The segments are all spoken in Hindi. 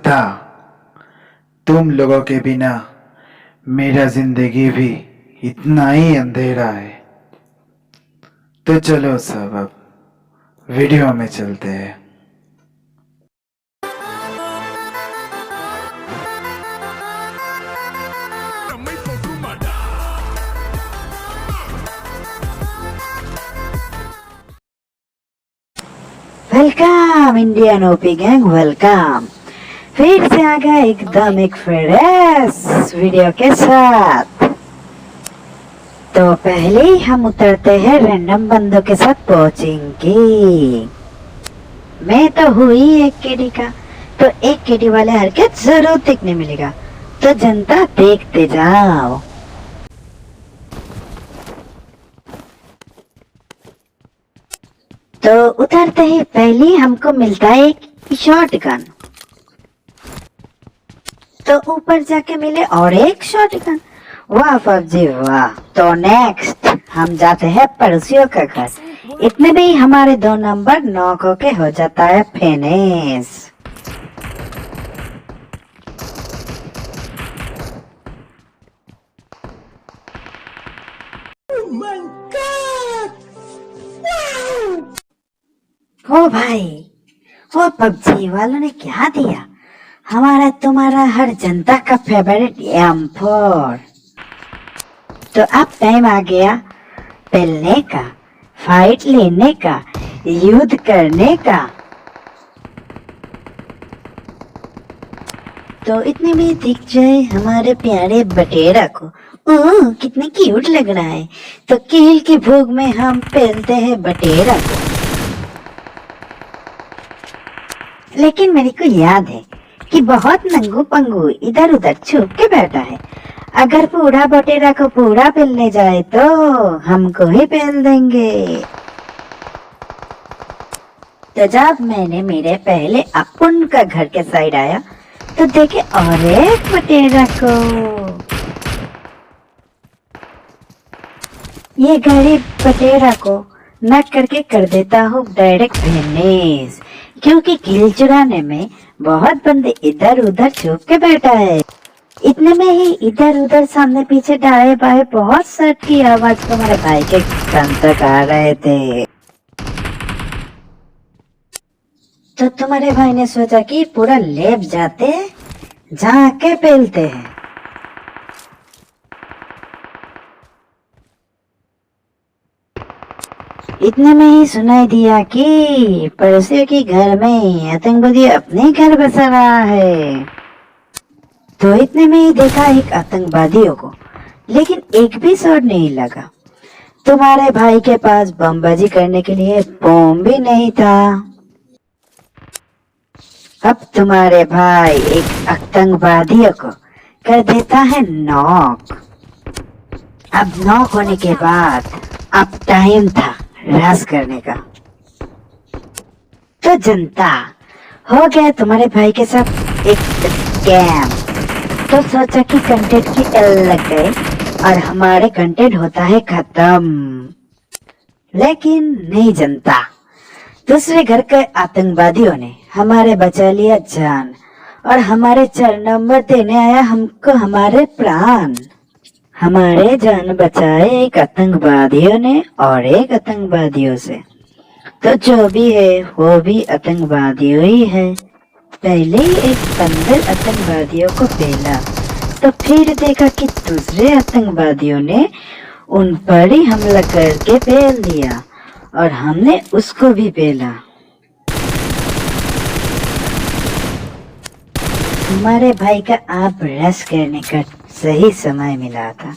था। तुम लोगों के बिना मेरा जिंदगी भी इतना ही अंधेरा है। तो चलो सब अब वीडियो में चलते हैं। Welcome Indian OP gang, welcome. फिर से आ गया एकदम एक फ्रेश वीडियो के साथ। तो पहले ही हम उतरते हैं रैंडम बंदों के साथ कोचिंग की। मैं तो हुई एक केडी का, तो एक केडी वाले हरकत जरूर देखने मिलेगा। तो जनता देखते जाओ। तो उतरते ही पहले हमको मिलता है एक शॉटगन। तो ऊपर जाके मिले और एक शॉटगन। वाह पबजी वाह। तो नेक्स्ट हम जाते हैं पड़ोसियों का घर। इतने में ही हमारे 2 नंबर नॉक होके हो जाता है फिनिश। ओ भाई, वो पबजी वालों ने क्या दिया? हमारा तुम्हारा हर जनता का फेवरेट M4। तो अब टाइम आ गया पेलने का, फाइट लेने का, युद्ध करने का। तो इतने में दिख जाए हमारे प्यारे बटेरा को। ओह कितने क्यूट लग रहा है। तो कील की भूख में हम पेलते हैं बटेरा को। लेकिन मेरे को याद है कि बहुत नंगू पंगू इधर उधर छुप के बैठा है। अगर पूरा बटेरा को पूरा पेलने जाए तो हमको ही पेल देंगे। तो जब मैंने मेरे पहले अपुन का घर के साइड आया तो देखे और एक बटेरा को। ये गरीब बटेरा को नक करके कर देता हूँ डायरेक्ट फिनिश, क्योंकि किल चुराने में बहुत बंदे इधर उधर छुप के बैठा है। इतने में ही इधर उधर सामने पीछे दाएं बाएं बहुत शर्ट की आवाज तुम्हारे भाई के कान तक आ रहे थे। तो तुम्हारे भाई ने सोचा कि पूरा लेप जाते जाके पेलते हैं। इतने में ही सुनाई दिया कि पड़ोसियों के घर में आतंकवादी अपने घर बसा रहा है। तो इतने में ही देखा एक आतंकवादियों को, लेकिन एक भी शॉट नहीं लगा। तुम्हारे भाई के पास बमबाजी करने के लिए बम भी नहीं था। अब तुम्हारे भाई एक आतंकवादियों को कर देता है नॉक। अब नॉक होने के बाद अब टाइम था रस करने का। तो जनता हो गया तुम्हारे भाई के साथ एक स्कैम। तो सोचा कि कंटेंट की एल लग गए और हमारे कंटेंट होता है खत्म। लेकिन नहीं जनता, दूसरे घर के आतंकवादियों ने हमारे बचा लिया जान और हमारे 4 नंबर देने आया हमको हमारे प्राण। हमारे जान बचाए एक आतंकवादियों ने और एक आतंकवादियों से। तो जो भी है वो भी आतंकवादियों ही है। पहले ही एक 15 आतंकवादियों को पेला, तो फिर देखा कि दूसरे आतंकवादियों ने उन पर ही हमला करके पेल दिया और हमने उसको भी पेला। हमारे भाई का आप रश करने का सही समय मिला था।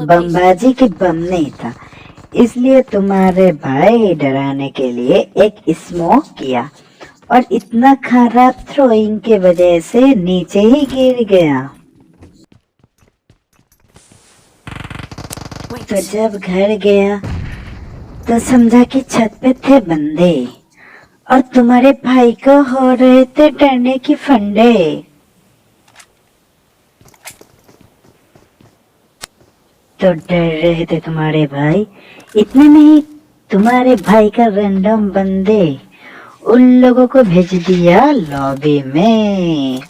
बमबाजी के बम नहीं था, इसलिए तुम्हारे भाई डराने के लिए एक स्मोक किया और इतना खराब थ्रोइंग के वजह से नीचे ही गिर गया। तो जब घर गया तो समझा कि छत पे थे बंदे और तुम्हारे भाई को हो रहे थे डरने की फंडे। तो डर रहे थे तुम्हारे भाई। इतने में ही तुम्हारे भाई का रैंडम बंदे उन लोगों को भेज दिया लॉबी में।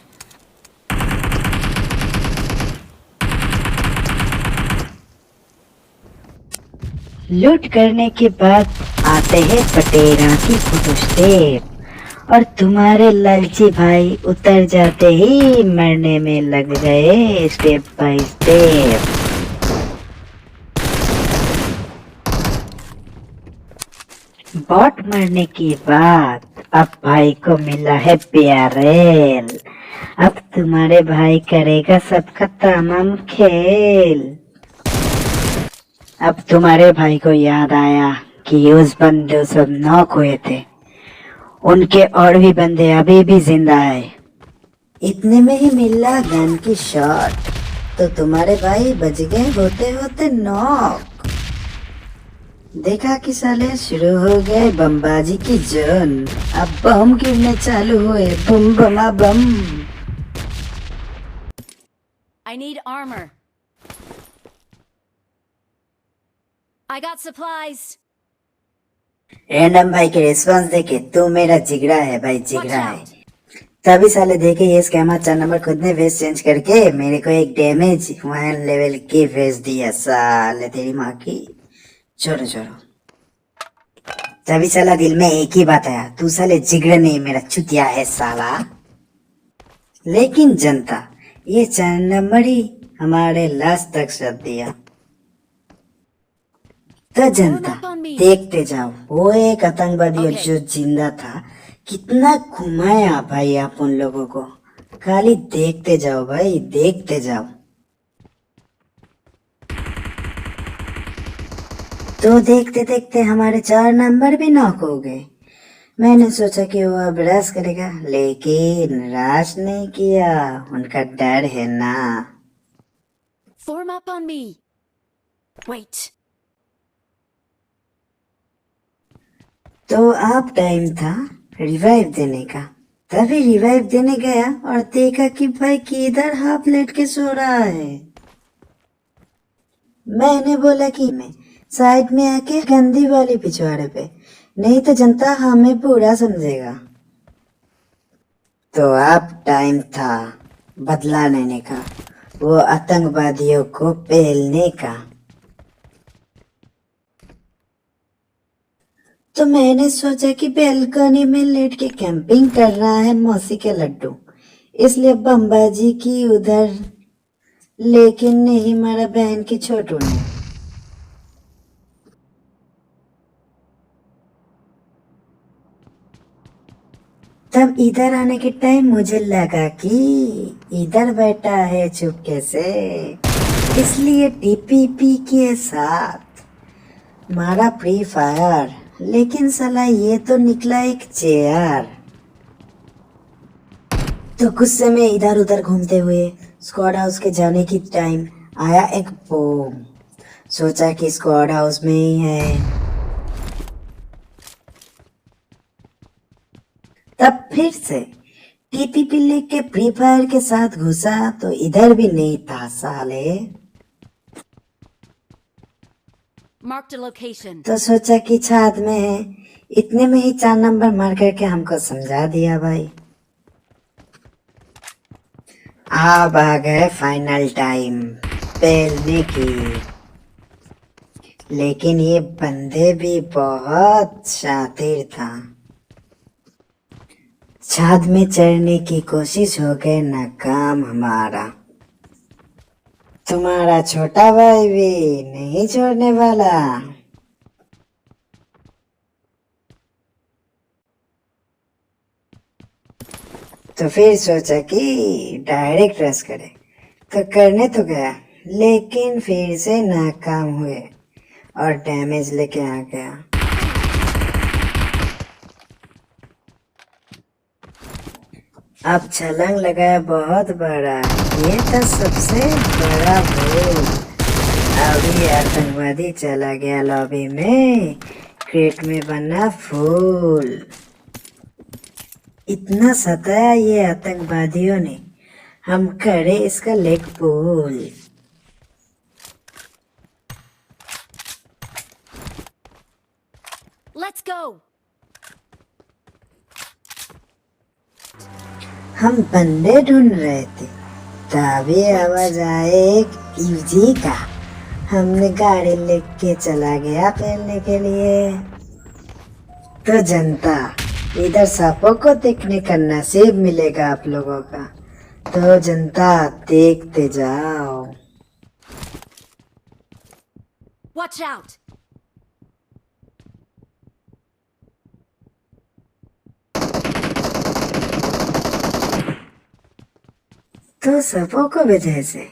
लूट करने के बाद आते हैं पटेरा की फोटो स्टेप और तुम्हारे लालची भाई उतर जाते ही मरने में लग गए स्टेप बाय स्टेप। बॉट मरने के बाद अब भाई को मिला है प्यारेल। अब तुम्हारे भाई करेगा सबका तमाम खेल। अब तुम्हारे भाई को याद आया कि उस बंदे सब नॉक हुए थे, उनके और भी बंदे अभी भी जिंदा है। इतने में ही मिला गन की शॉट, तो तुम्हारे भाई बच गए होते होते नॉक। देखा कि साले शुरू हो गए बमबाजी की जोन। अब बम गिरने चालू हुए, बम बमा बम। I need armor. I got supplies. Random भाई के रिस्पांस देखे तू मेरा जिगरा है भाई, जिगरा है। तभी साले देखे ये स्कैमर 4 नंबर खुद ने फेस चेंज करके मेरे को एक डैमेज 1 लेवल की फेस दिया। साले तेरी माँ की। छोड़ो छोड़ो। तभी साला दिल में एक ही बात आया, तू साले जिगरा नहीं मेरा चुतिया है साला। लेकिन जनता ये 4 नंबर ही हमारे लास्ट तक शब्द दिया। तो जनता देखते जाओ, वो एक आतंकवादी और जो जिंदा था कितना घुमाया भाई आप उन लोगों को। खाली देखते जाओ भाई, देखते जाओ। तो देखते देखते हमारे 4 नंबर भी नॉक हो गए। मैंने सोचा कि वो अब रश करेगा, लेकिन रश नहीं किया, उनका डर है ना। Form up on me. Wait. तो अब टाइम था रिवाइव देने का। तभी रिवाइव देने गया और देखा कि भाई किधर हाफ लेट के सो रहा है। मैंने बोला कि मैं साइड में आके गंदी वाली पिछवाड़े पे, नहीं तो जनता हमें बुरा समझेगा। तो अब टाइम था बदला लेने का, वो आतंकवादियों को पेलने का। तो मैंने सोचा कि बेलकनी में लेट के कैंपिंग कर रहा है मौसी के लड्डू, इसलिए बमबाजी की उधर, लेकिन नहीं मारा बहन की छोटू ने। तब इधर आने के टाइम मुझे लगा कि इधर बैठा है चुपके से, इसलिए टीपीपी के साथ मारा फ्री फायर। लेकिन साला ये तो निकला एक चेयर। तो गुस्से में इधर उधर घूमते हुए स्क्वाड हाउस के जाने की टाइम आया एक बम। सोचा कि स्क्वाड हाउस में ही है। तब फिर से टीपीपी लेके फ्री फायर के साथ घुसा तो इधर भी नहीं था साले। Marked a location. तो सोचा कि छात में है, इतने में ही 4 नंबर मार करके हमको समझा दिया भाई। अब आ गए फाइनल टाइम पेलने की। लेकिन ये बंदे भी बहुत शातिर था। छात में चढ़ने की कोशिश हो गई नाकाम हमारा। तुम्हारा छोटा भाई भी नहीं छोड़ने वाला। तो फिर सोचा कि डायरेक्ट रश करे, तो करने तो गया, लेकिन फिर से नाकाम हुए और डैमेज लेके आ गया। अब छलांग लगाया बहुत बड़ा, ये था सबसे बड़ा भूल। अभी आतंकवादी चला गया लॉबी में, क्रेट में बना फूल। इतना सताया ये आतंकवादियों ने, हम करे इसका लेग पुल। Let's go. हम बंदे ढूंढ रहे थे, तभी आवाज आए एक यूजी का। हमने गाड़ी लेके चला गया पहनने के लिए। तो जनता, इधर सांपों को देखने का नसीब मिलेगा आप लोगों का। तो जनता देखते जाओ। Watch out! तो सांपों को वजह से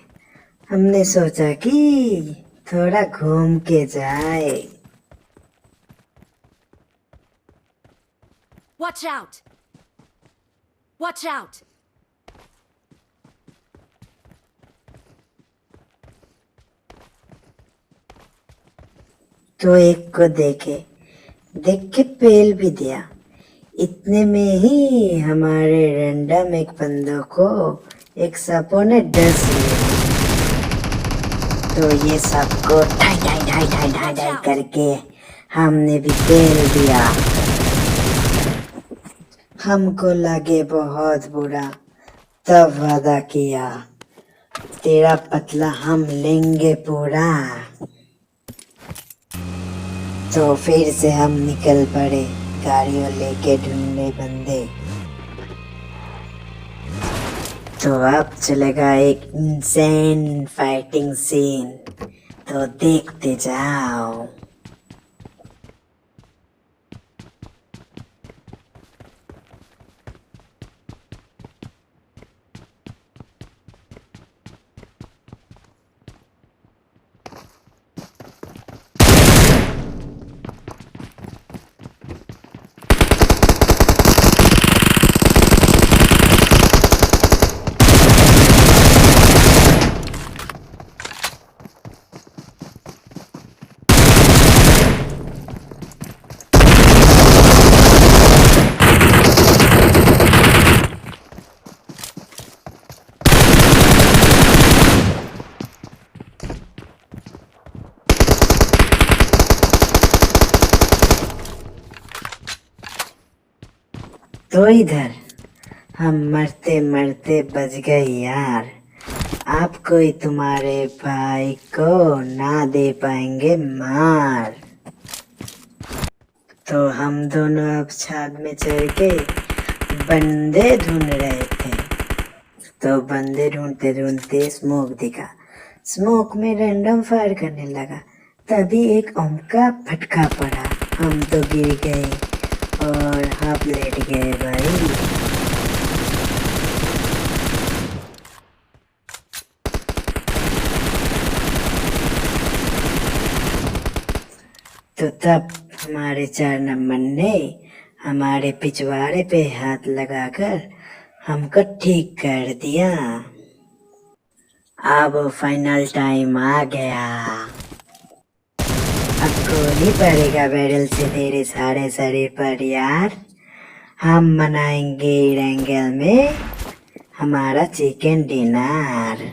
हमने सोचा कि थोड़ा घूम के जाए। Watch out! Watch out! तो एक को देख के पेल भी दिया। इतने में ही हमारे रैंडम एक बंदों को एक सांपों ने डस लिया। तो ये सबको ढाई ढाई ढाई ढाई ढाई ढाई करके हमने भी पेल दिया। हमको लगे बहुत बुरा, तब वादा किया तेरा पतला हम लेंगे पूरा। तो फिर से हम निकल पड़े गाड़ियों लेके ढूंढने बंदे। तो अब चलेगा एक इंसेन फाइटिंग सीन, तो देखते जाओ। तो इधर हम मरते मरते बच गए यार। आप कोई तुम्हारे भाई को ना दे पाएंगे मार। तो हम दोनों अब छत में चढ़ के बंदे ढूंढ रहे थे। तो बंदे ढूंढते ढूंढते स्मोक दिखा। स्मोक में रैंडम फायर करने लगा। तभी एक ओम का फटका पड़ा। हम तो गिर गए और हाफ लेट गए भाई। तो तब हमारे 4 नंबर ने हमारे पिछवाड़े पे हाथ लगाकर हमको ठीक कर दिया। अब फाइनल टाइम आ गया। अब गोली पड़ेगा बैरल से तेरे सारे शरीर पर यार। हम मनाएंगे रैंगल में हमारा चिकन डिनर।